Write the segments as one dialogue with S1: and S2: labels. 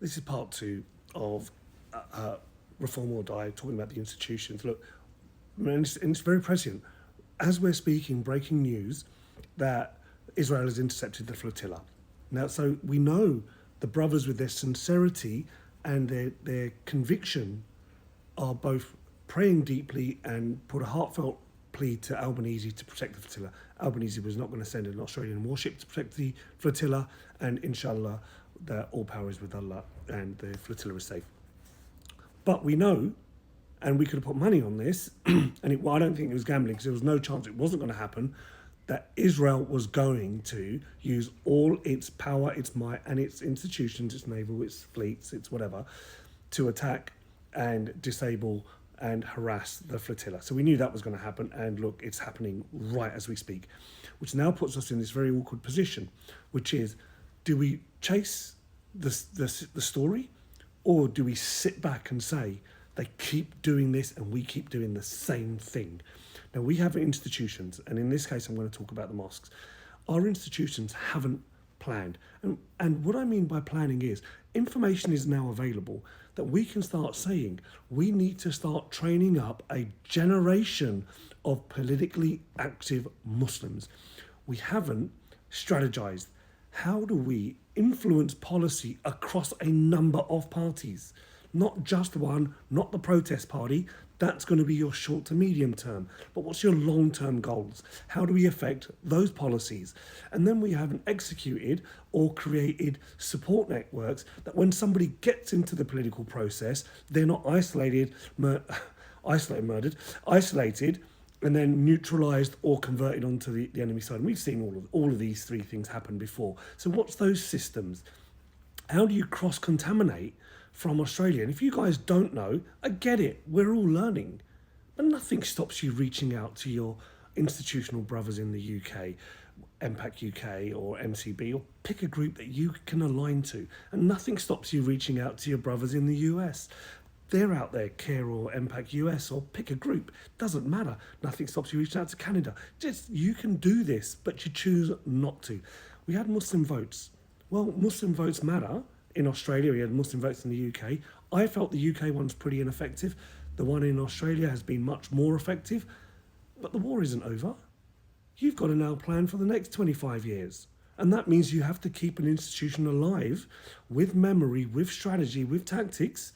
S1: this is part two of Reform or Die, talking about the institutions. Look, and it's very prescient. As we're speaking, breaking news that Israel has intercepted the flotilla. Now, so we know the brothers, with their sincerity and their conviction, are both praying deeply and put a heartfelt plea to Albanese to protect the flotilla. Albanese was not going to send an Australian warship to protect the flotilla, and inshallah, that all power is with Allah and the flotilla is safe. But we know, and we could have put money on this, and I don't think it was gambling because there was no chance it wasn't going to happen, that Israel was going to use all its power, its might, and its institutions, its naval, its fleets, its whatever, to attack and disable and harass the flotilla. So we knew that was going to happen, and look, it's happening right as we speak, which now puts us in this very awkward position, which is, do we chase the story, or do we sit back and say, they keep doing this and we keep doing the same thing? Now, we have institutions, and in this case, I'm going to talk about the mosques. Our institutions haven't planned. And what I mean by planning is, information is now available that we can start saying, we need to start training up a generation of politically active Muslims. We haven't strategized. How do we influence policy across a number of parties? Not just one, not the protest party. That's going to be your short to medium term. But what's your long-term goals? How do we affect those policies? And then we haven't executed or created support networks that when somebody gets into the political process, they're not isolated, and then neutralised or converted onto the enemy side. And we've seen all of these three things happen before. So what's those systems? How do you cross-contaminate from Australia? And if you guys don't know, I get it, we're all learning. But nothing stops you reaching out to your institutional brothers in the UK, MPAC UK or MCB, or pick a group that you can align to. And nothing stops you reaching out to your brothers in the US. They're out there, CARE or MPAC US, or pick a group. Doesn't matter. Nothing stops you reaching out to Canada. Just, you can do this, but you choose not to. We had Muslim votes. Well, Muslim votes matter. In Australia, we had Muslim votes in the UK. I felt the UK one's pretty ineffective. The one in Australia has been much more effective. But the war isn't over. You've got to now plan for the next 25 years. And that means you have to keep an institution alive with memory, with strategy, with tactics,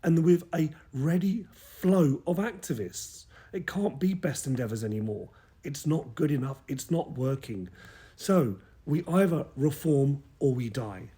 S1: and with a ready flow of activists. It can't be best endeavours anymore. It's not good enough. It's not working. So we either reform or we die.